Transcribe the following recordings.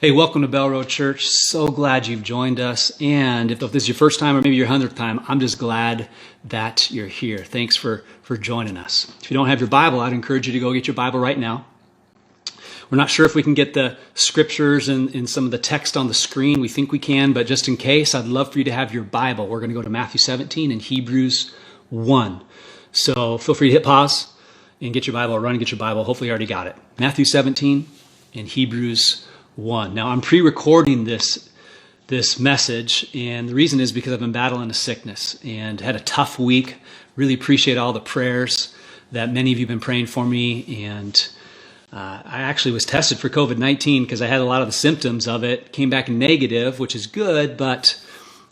Hey, welcome to Bell Road Church. So glad you've joined us. And if this is your first time or maybe your 100th time, I'm just glad that you're here. Thanks for joining us. If you don't have your Bible, I'd encourage you to go get your Bible right now. We're not sure if we can get the scriptures and some of the text on the screen. We think we can, but just in case, I'd love for you to have your Bible. We're going to go to Matthew 17 and Hebrews 1. So feel free to hit pause and get your Bible or run and get your Bible. Hopefully you already got it. Matthew 17 and Hebrews 1. Now, I'm pre-recording this message, and the reason is because I've been battling a sickness and had a tough week. Really appreciate all the prayers that many of you have been praying for me, and I actually was tested for COVID-19 because I had a lot of the symptoms of it. Came back negative, which is good, but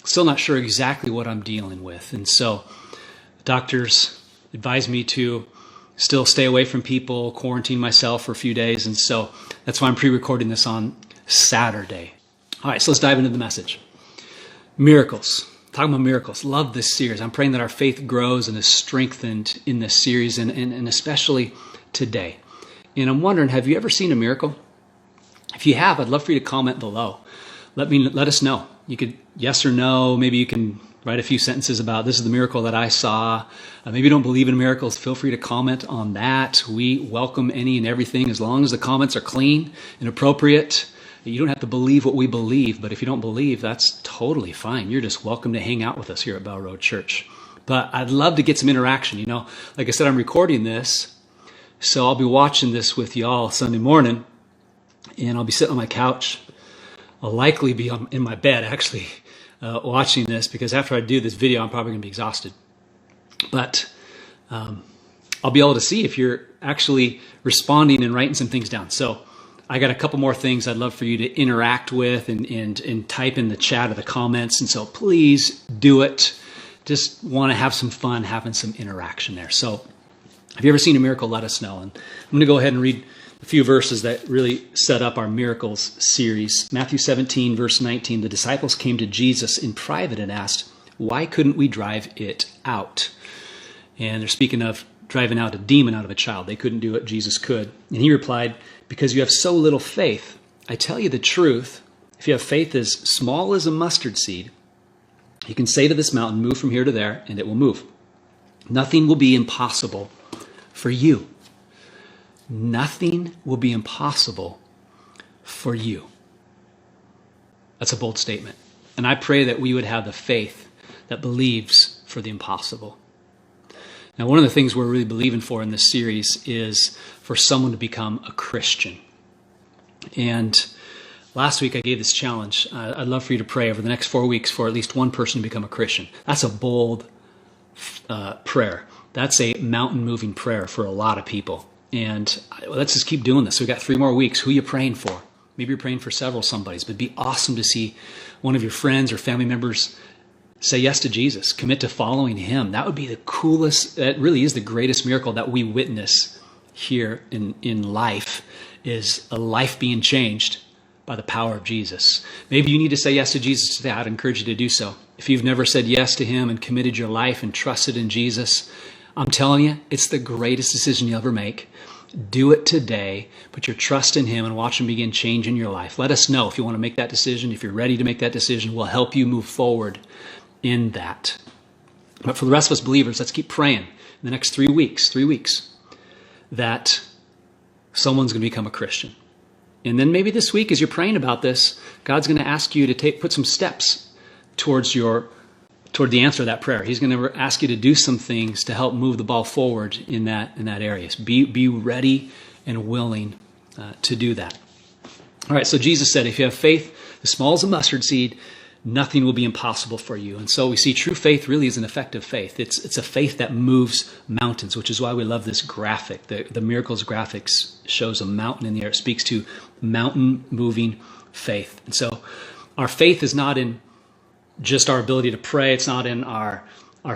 still not sure exactly what I'm dealing with. And so doctors advised me to still stay away from people, quarantine myself for a few days, and so that's why I'm pre-recording this on Saturday. All right, so let's dive into the message. Miracles. Talking about miracles. Love this series. I'm praying that our faith grows and is strengthened in this series, and especially today. And I'm wondering, have you ever seen a miracle? If you have, I'd love for you to comment below. Let us know. You could yes or no. Maybe you can write a few sentences about this is the miracle that I saw. Maybe you don't believe in miracles. Feel free to comment on that. We welcome any and everything as long as the comments are clean and appropriate. You don't have to believe what we believe, but if you don't believe, that's totally fine. You're just welcome to hang out with us here at Bell Road Church. But I'd love to get some interaction. You know, like I said, I'm recording this, so I'll be watching this with y'all Sunday morning, and I'll be sitting on my couch. I'll likely be in my bed, actually, watching this, because after I do this video, I'm probably going to be exhausted. But I'll be able to see if you're actually responding and writing some things down. So I got a couple more things I'd love for you to interact with and type in the chat or the comments. And so please do it. Just want to have some fun having some interaction there. So have you ever seen a miracle? Let us know. And I'm going to go ahead and read a few verses that really set up our miracles series. Matthew 17, verse 19, the disciples came to Jesus in private and asked, why couldn't we drive it out? And they're speaking of driving out a demon out of a child. They couldn't do it. Jesus could. And he replied, because you have so little faith. I tell you the truth, if you have faith as small as a mustard seed, you can say to this mountain, move from here to there, and it will move. Nothing will be impossible for you. Nothing will be impossible for you. That's a bold statement. And I pray that we would have the faith that believes for the impossible. Now, one of the things we're really believing for in this series is for someone to become a Christian. And last week I gave this challenge. I'd love for you to pray over the next 4 weeks for at least one person to become a Christian. That's a bold prayer. That's a mountain-moving prayer for a lot of people. And let's just keep doing this. We've got 3 more weeks. Who are you praying for? Maybe you're praying for several somebodies, but it'd be awesome to see one of your friends or family members say yes to Jesus, commit to following him. That would be the coolest, that really is the greatest miracle that we witness here in life, is a life being changed by the power of Jesus. Maybe you need to say yes to Jesus today. I'd encourage you to do so. If you've never said yes to him and committed your life and trusted in Jesus, I'm telling you, it's the greatest decision you'll ever make. Do it today. Put your trust in him and watch him begin changing your life. Let us know if you want to make that decision. If you're ready to make that decision, we'll help you move forward in that. But for the rest of us believers, let's keep praying in the next 3 weeks, that someone's going to become a Christian. And then maybe this week, as you're praying about this, God's going to ask you to put some steps toward the answer to that prayer. He's going to ask you to do some things to help move the ball forward in that area. So be ready and willing to do that. All right, so Jesus said, if you have faith as small as a mustard seed, nothing will be impossible for you. And so we see true faith really is an effective faith. It's a faith that moves mountains, which is why we love this graphic. The Miracles graphics shows a mountain in the air. It speaks to mountain-moving faith. And so our faith is not in just our ability to pray. It's not in our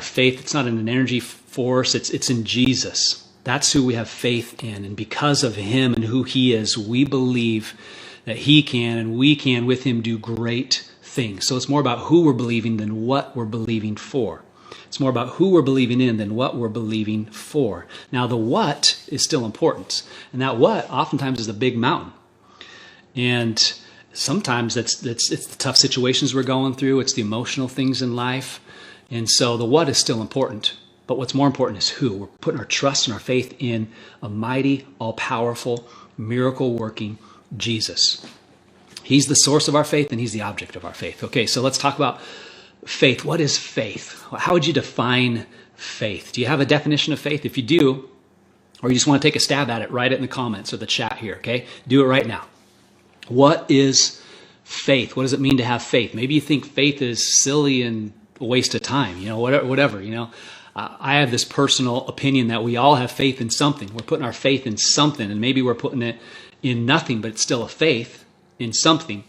faith. It's not in an energy force. It's in Jesus. That's who we have faith in. And because of him and who he is, we believe that he can and we can with him do great things. So it's more about who we're believing than what we're believing for. It's more about who we're believing in than what we're believing for. Now, the what is still important. And that what oftentimes is the big mountain. And sometimes it's the tough situations we're going through. It's the emotional things in life. And so the what is still important. But what's more important is who. We're putting our trust and our faith in a mighty, all-powerful, miracle-working Jesus. He's the source of our faith, and he's the object of our faith. Okay, so let's talk about faith. What is faith? How would you define faith? Do you have a definition of faith? If you do, or you just want to take a stab at it, write it in the comments or the chat here, okay? Do it right now. What is faith? What does it mean to have faith? Maybe you think faith is silly and a waste of time, whatever. I have this personal opinion that we all have faith in something. We're putting our faith in something, and maybe we're putting it in nothing, but it's still a faith in something.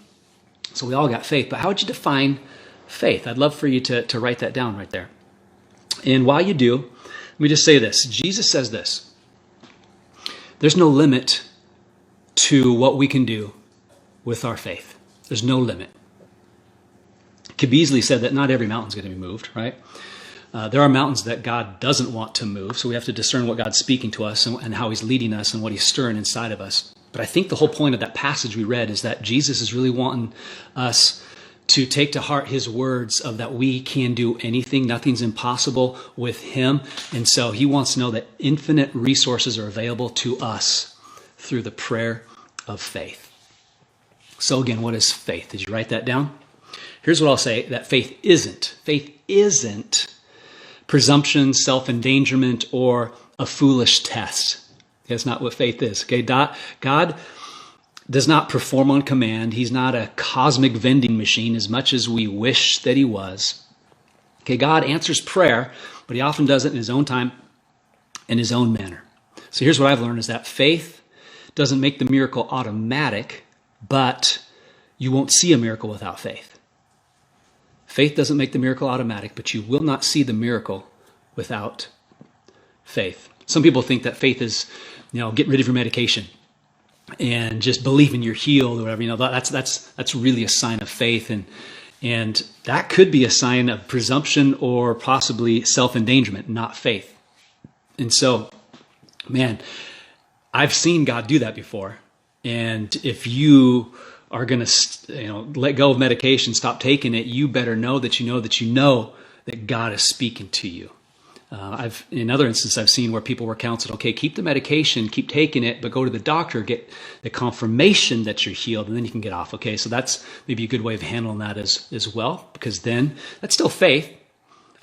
So we all got faith. But how would you define faith? I'd love for you to write that down right there. And while you do, let me just say this. Jesus says this: there's no limit to what we can do with our faith. There's no limit. Could be easily said that not every mountain's going to be moved, right? There are mountains that God doesn't want to move, so we have to discern what God's speaking to us and how he's leading us and what he's stirring inside of us. But I think the whole point of that passage we read is that Jesus is really wanting us to take to heart his words of that we can do anything. Nothing's impossible with him. And so he wants to know that infinite resources are available to us through the prayer of faith. So again, what is faith? Did you write that down? Here's what I'll say, that faith isn't. Faith isn't presumption, self-endangerment, or a foolish test. That's not what faith is. Okay, God does not perform on command. He's not a cosmic vending machine as much as we wish that he was. Okay, God answers prayer, but he often does it in his own time, in his own manner. So here's what I've learned is that faith doesn't make the miracle automatic, but you won't see a miracle without faith. Faith doesn't make the miracle automatic, but you will not see the miracle without faith. Some people think that faith is, getting rid of your medication and just believing you're healed or whatever. That's really a sign of faith, and that could be a sign of presumption or possibly self-endangerment, not faith. And so, man, I've seen God do that before. And if you are going to, let go of medication, stop taking it, you better know that that God is speaking to you. In other instances, I've seen where people were counseled, okay, keep the medication, keep taking it, but go to the doctor, get the confirmation that you're healed, and then you can get off. Okay, so that's maybe a good way of handling that as well, because then that's still faith.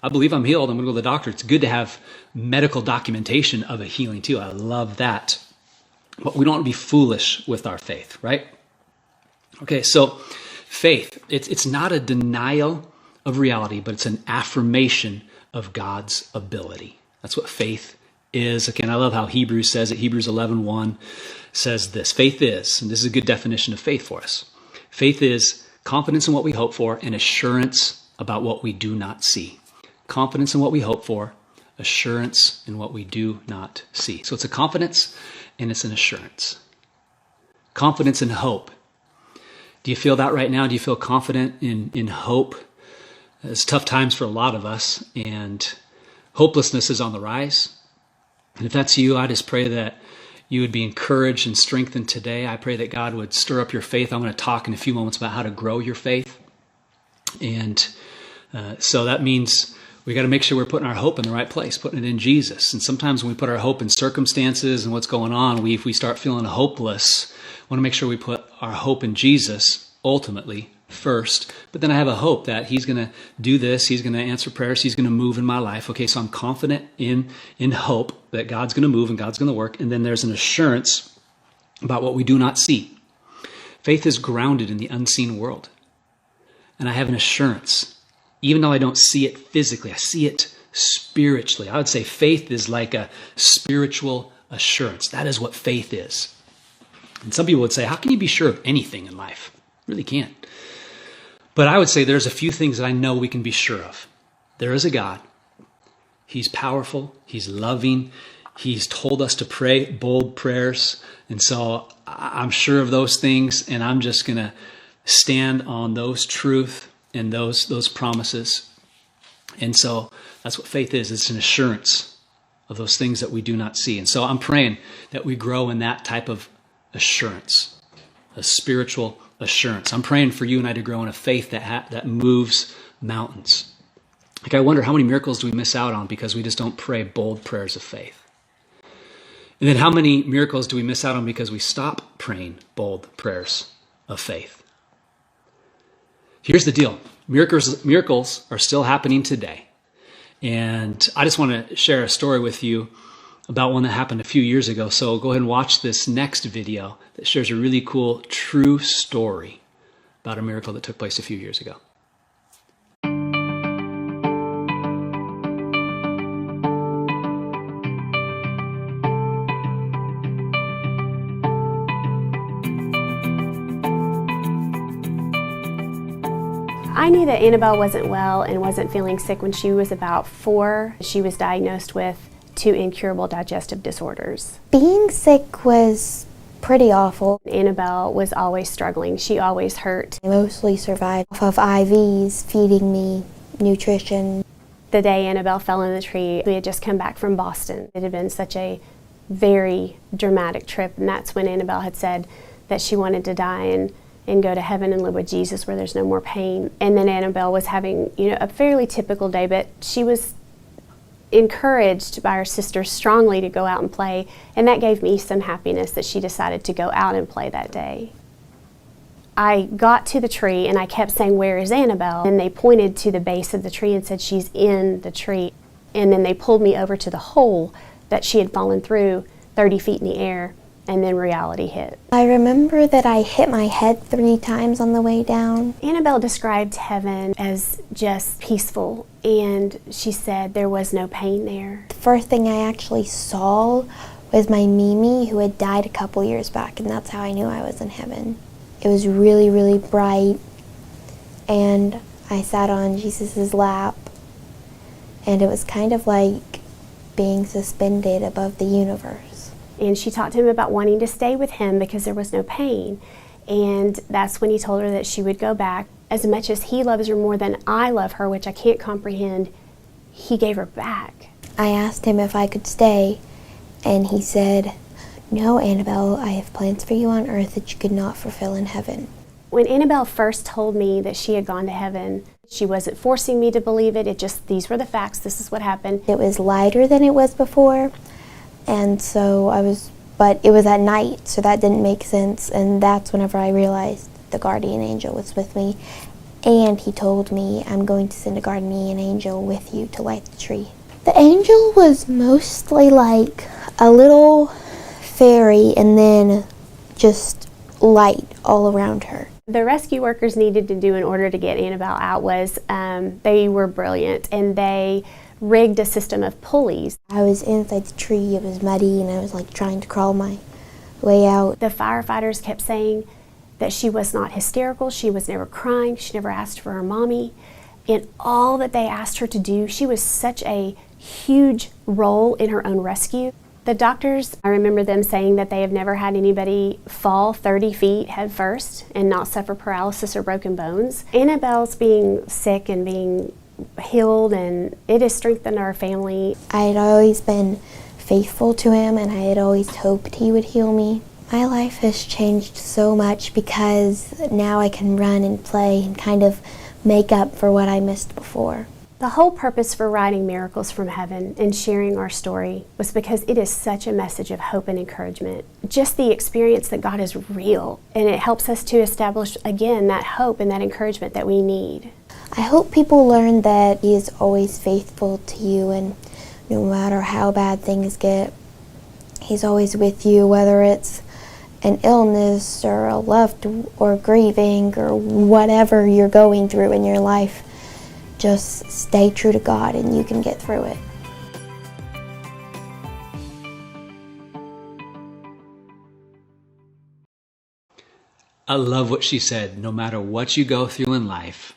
I believe I'm healed. I'm going to go to the doctor. It's good to have medical documentation of a healing too. I love that. But we don't want to be foolish with our faith, right? Okay, so faith, it's not a denial of reality, but it's an affirmation of God's ability. That's what faith is. Again, I love how Hebrews says it. Hebrews 11:1 says this. Faith is, and this is a good definition of faith for us. Faith is confidence in what we hope for and assurance about what we do not see. Confidence in what we hope for, assurance in what we do not see. So it's a confidence and it's an assurance. Confidence and hope. Do you feel that right now? Do you feel confident in hope? It's tough times for a lot of us, and hopelessness is on the rise. And if that's you, I just pray that you would be encouraged and strengthened today. I pray that God would stir up your faith. I'm going to talk in a few moments about how to grow your faith. And so that means we got to make sure we're putting our hope in the right place, putting it in Jesus. And sometimes when we put our hope in circumstances and what's going on, if we start feeling hopeless, we want to make sure we put our hope in Jesus ultimately first. But then I have a hope that he's going to do this. He's going to answer prayers. He's going to move in my life. Okay, so I'm confident in hope that God's going to move and God's going to work. And then there's an assurance about what we do not see. Faith is grounded in the unseen world. And I have an assurance. Even though I don't see it physically, I see it spiritually. I would say faith is like a spiritual assurance. That is what faith is. And some people would say, how can you be sure of anything in life? Really can't. But I would say there's a few things that I know we can be sure of. There is a God. He's powerful. He's loving. He's told us to pray bold prayers. And so I'm sure of those things, and I'm just going to stand on those truth and those promises. And so that's what faith is. It's an assurance of those things that we do not see. And so I'm praying that we grow in that type of assurance, a spiritual assurance. I'm praying for you and I to grow in a faith that moves mountains. Like, I wonder how many miracles do we miss out on because we just don't pray bold prayers of faith? And then how many miracles do we miss out on because we stop praying bold prayers of faith? Here's the deal. Miracles are still happening today. And I just want to share a story with you about one that happened a few years ago. So go ahead and watch this next video that shares a really cool, true story about a miracle that took place a few years ago. I knew that Annabelle wasn't well and wasn't feeling sick when she was about 4. She was diagnosed with 2 incurable digestive disorders. Being sick was pretty awful. Annabelle was always struggling. She always hurt. I mostly survived off of IVs, feeding me nutrition. The day Annabelle fell in the tree, we had just come back from Boston. It had been such a very dramatic trip, and that's when Annabelle had said that she wanted to die and go to heaven and live with Jesus where there's no more pain. And then Annabelle was having, a fairly typical day, but she was encouraged by her sisters strongly to go out and play, and that gave me some happiness that she decided to go out and play that day. I got to the tree and I kept saying, "Where is Annabelle?" And they pointed to the base of the tree and said, "She's in the tree." And then they pulled me over to the hole that she had fallen through 30 feet in the air. And then reality hit. I remember that I hit my head 3 times on the way down. Annabelle described heaven as just peaceful, and she said there was no pain there. The first thing I actually saw was my Mimi, who had died a couple years back, and that's how I knew I was in heaven. It was really, really bright, and I sat on Jesus' lap, and it was kind of like being suspended above the universe. And she talked to him about wanting to stay with him because there was no pain. And that's when he told her that she would go back. As much as he loves her more than I love her, which I can't comprehend, he gave her back. I asked him if I could stay, and he said, "No, Annabelle, I have plans for you on earth that you could not fulfill in heaven." When Annabelle first told me that she had gone to heaven, she wasn't forcing me to believe it. These were the facts. This is what happened. It was lighter than it was before. And so but it was at night, so that didn't make sense. And that's whenever I realized the guardian angel was with me. And he told me, "I'm going to send a guardian angel with you to light the tree." The angel was mostly like a little fairy and then just light all around her. The rescue workers needed to do in order to get Annabelle out was, they were brilliant, and they rigged a system of pulleys. I was inside the tree, it was muddy, and I was like trying to crawl my way out. The firefighters kept saying that she was not hysterical, she was never crying, she never asked for her mommy. And all that they asked her to do, she was such a huge role in her own rescue. The doctors, I remember them saying that they have never had anybody fall 30 feet head first and not suffer paralysis or broken bones. Annabelle's being sick and being healed, and it has strengthened our family. I had always been faithful to him, and I had always hoped he would heal me. My life has changed so much because now I can run and play and kind of make up for what I missed before. The whole purpose for writing Miracles from Heaven and sharing our story was because it is such a message of hope and encouragement. Just the experience that God is real, and it helps us to establish, again, that hope and that encouragement that we need. I hope people learn that He is always faithful to you, and no matter how bad things get, He's always with you, whether it's an illness or a loved or grieving or whatever you're going through in your life. Just stay true to God and you can get through it. I love what she said. No matter what you go through in life,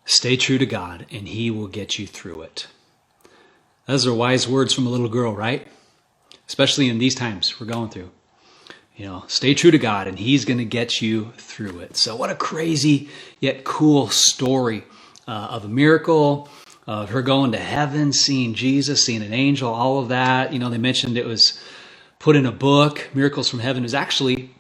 stay true to God and He will get you through it. Those are wise words from a little girl, right? Especially in these times we're going through. Stay true to God and He's going to get you through it. So what a crazy yet cool story of a miracle, of her going to heaven, seeing Jesus, seeing an angel, all of that. They mentioned it was put in a book. Miracles from Heaven is actually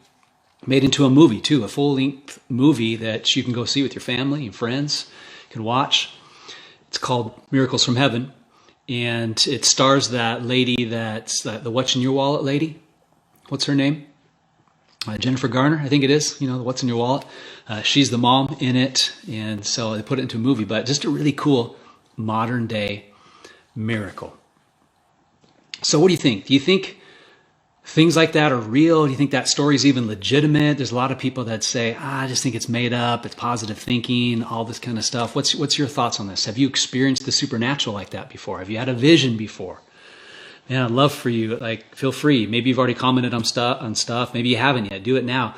Made into a movie too, a full-length movie that you can go see with your family and friends. You can watch. It's called Miracles from Heaven, and it stars that lady that's the What's in Your Wallet lady. What's her name? Jennifer Garner, I think it is. You know, the What's in Your Wallet. She's the mom in it, and so they put it into a movie. But just a really cool modern day miracle. So what do you think? Do you think things like that are real? Do you think that story is even legitimate? There's a lot of people that say, I just think it's made up, it's positive thinking, all this kind of stuff. What's your thoughts on this? Have you experienced the supernatural like that before? Have you had a vision before? Man, I'd love for you, feel free. Maybe you've already commented on stuff. Maybe you haven't yet. Do it now.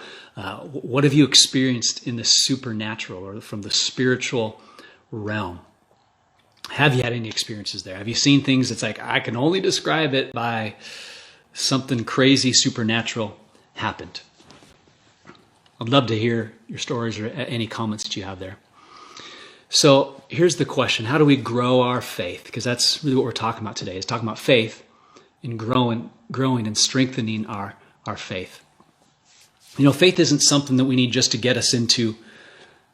What have you experienced in the supernatural or from the spiritual realm? Have you had any experiences there? Have you seen things that's like, I can only describe it by something crazy supernatural happened? I'd love to hear your stories or any comments that you have there. So here's the question. How do we grow our faith? Because that's really what we're talking about today, is talking about faith and growing and strengthening our faith. You know, faith isn't something that we need just to get us into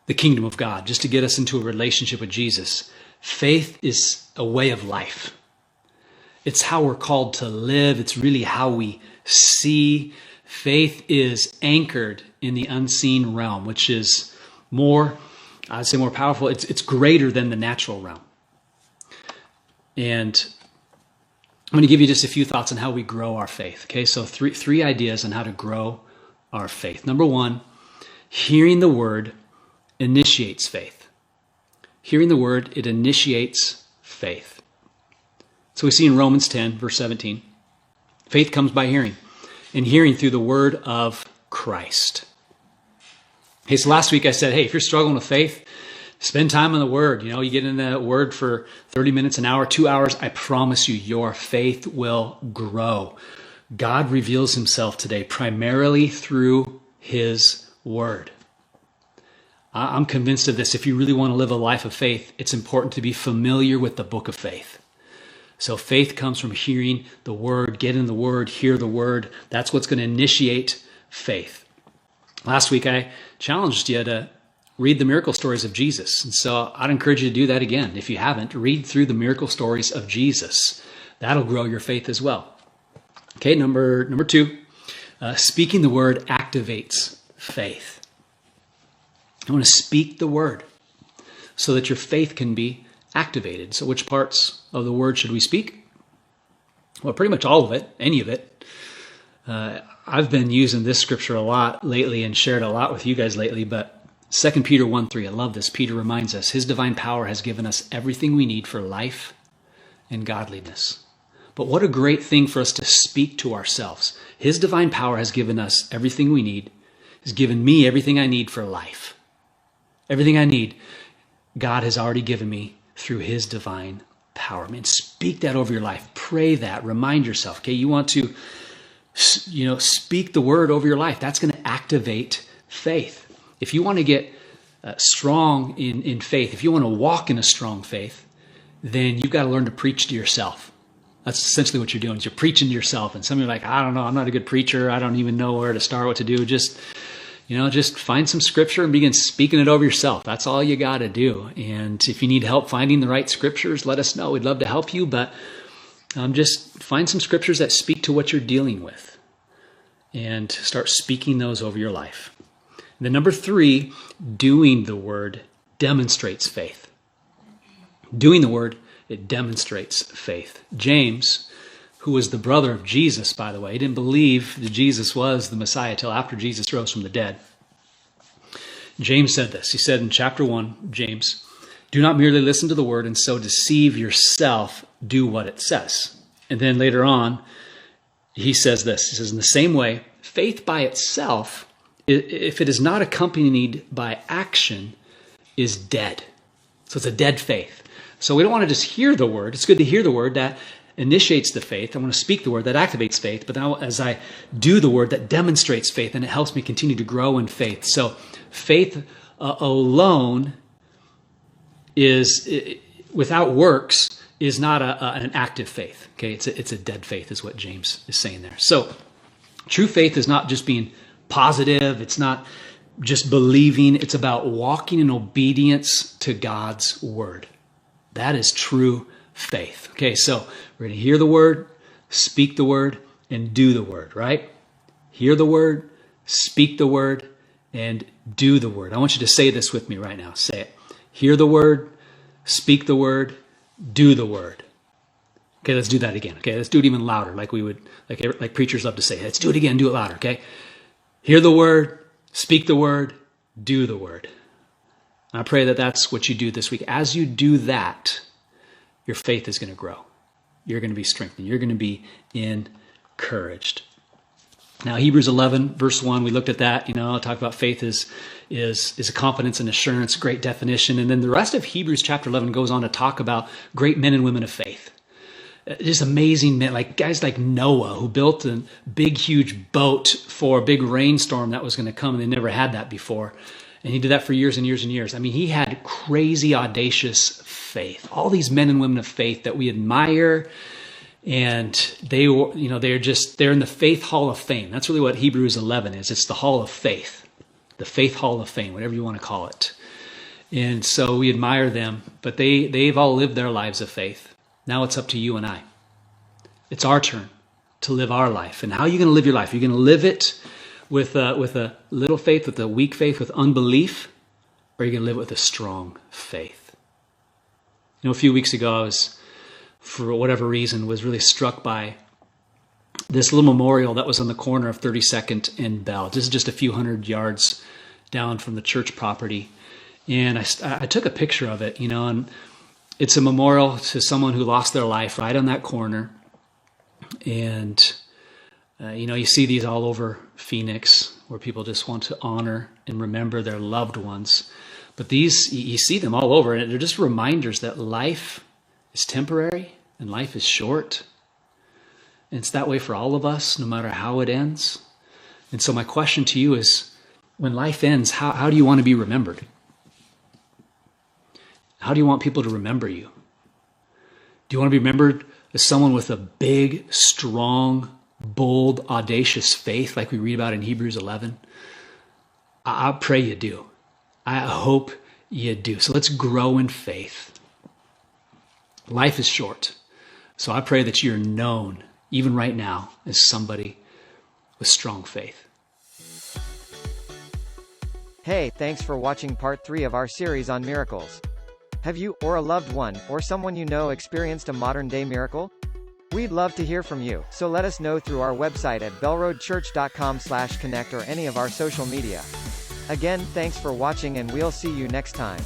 the kingdom of God, just to get us into a relationship with Jesus. Faith is a way of life. It's how we're called to live. It's really how we see. Faith is anchored in the unseen realm, which is I'd say more powerful. It's greater than the natural realm. And I'm going to give you just a few thoughts on how we grow our faith. Okay, so three ideas on how to grow our faith. Number one, hearing the word initiates faith. Hearing the word, it initiates faith. So we see in Romans 10, verse 17, faith comes by hearing, and hearing through the word of Christ. Okay, so last week I said, hey, if you're struggling with faith, spend time on the word. You know, you get in the word for 30 minutes, an hour, 2 hours. I promise you, your faith will grow. God reveals himself today primarily through his word. I'm convinced of this. If you really want to live a life of faith, it's important to be familiar with the book of faith. So faith comes from hearing the word, get in the word, hear the word. That's what's going to initiate faith. Last week, I challenged you to read the miracle stories of Jesus. And so I'd encourage you to do that again. If you haven't, read through the miracle stories of Jesus. That'll grow your faith as well. Okay, number two, speaking the word activates faith. I want to speak the word so that your faith can be activated. So which parts of the word should we speak? Well, pretty much all of it, any of it. I've been using this scripture a lot lately and shared a lot with you guys lately, but 2 Peter 1:3, I love this. Peter reminds us, his divine power has given us everything we need for life and godliness. But what a great thing for us to speak to ourselves. His divine power has given us everything we need. He's given me everything I need for life. Everything I need, God has already given me through his divine power. Man, speak that over your life. Pray that. Remind yourself. Okay, you want to, speak the word over your life. That's going to activate faith. If you want to get strong in faith, if you want to walk in a strong faith, then you've got to learn to preach to yourself. That's essentially what you're doing, is you're preaching to yourself. And some of you are like, I don't know, I'm not a good preacher. I don't even know where to start, what to do. Just find some scripture and begin speaking it over yourself. That's all you got to do. And if you need help finding the right scriptures, let us know. We'd love to help you, but just find some scriptures that speak to what you're dealing with and start speaking those over your life. And then number three, doing the word demonstrates faith. Doing the word, it demonstrates faith. James, who was the brother of Jesus, by the way, he didn't believe that Jesus was the Messiah till after Jesus rose from the dead. James said this. He said in chapter 1, James, do not merely listen to the word and so deceive yourself, do what it says. And then later on, he says this. He says, in the same way, faith by itself, if it is not accompanied by action, is dead. So it's a dead faith. So we don't want to just hear the word. It's good to hear the word. That initiates the faith. I want to speak the word that activates faith. But now as I do the word, that demonstrates faith, and it helps me continue to grow in faith. So faith alone is, without works, is not an active faith. Okay, it's a dead faith is what James is saying there. So true faith is not just being positive. It's not just believing. It's about walking in obedience to God's word. That is true faith. Okay, so we're going to hear the word, speak the word, and do the word, right? Hear the word, speak the word, and do the word. I want you to say this with me right now. Say it. Hear the word, speak the word, do the word. Okay, let's do that again. Okay, let's do it even louder, like we would, like preachers love to say. Let's do it again. Do it louder. Okay, hear the word, speak the word, do the word. And I pray that that's what you do this week. As you do that, your faith is going to grow. You're going to be strengthened. You're going to be encouraged. Now, Hebrews 11, verse 1, we looked at that. Talked about faith is a confidence and assurance, great definition. And then the rest of Hebrews chapter 11 goes on to talk about great men and women of faith. Just amazing men, like guys like Noah, who built a big, huge boat for a big rainstorm that was going to come, and they never had that before. And he did that for years and years and years. I mean, he had crazy, audacious faith. All these men and women of faith that we admire, and they're in the Faith Hall of Fame. That's really what Hebrews 11 is. It's the Hall of Faith, the Faith Hall of Fame, whatever you want to call it. And so we admire them, but they've all lived their lives of faith. Now it's up to you and I. It's our turn to live our life. And how are you going to live your life? Are you going to live it with a little faith, with a weak faith, with unbelief? Or are you going to live it with a strong faith? A few weeks ago, I was, for whatever reason, was really struck by this little memorial that was on the corner of 32nd and Bell. This is just a few hundred yards down from the church property. And I took a picture of it, and it's a memorial to someone who lost their life right on that corner. And, you see these all over Phoenix where people just want to honor and remember their loved ones. But these, you see them all over, and they're just reminders that life is temporary and life is short. And it's that way for all of us, no matter how it ends. And so my question to you is, when life ends, how do you want to be remembered? How do you want people to remember you? Do you want to be remembered as someone with a big, strong, bold, audacious faith like we read about in Hebrews 11? I pray you do. I hope you do. So let's grow in faith. Life is short. So I pray that you're known, even right now, as somebody with strong faith. Hey, thanks for watching part 3 of our series on miracles. Have you, or a loved one, or someone you know experienced a modern-day miracle? We'd love to hear from you, so let us know through our website at bellroadchurch.com/connect or any of our social media. Again, thanks for watching, and we'll see you next time.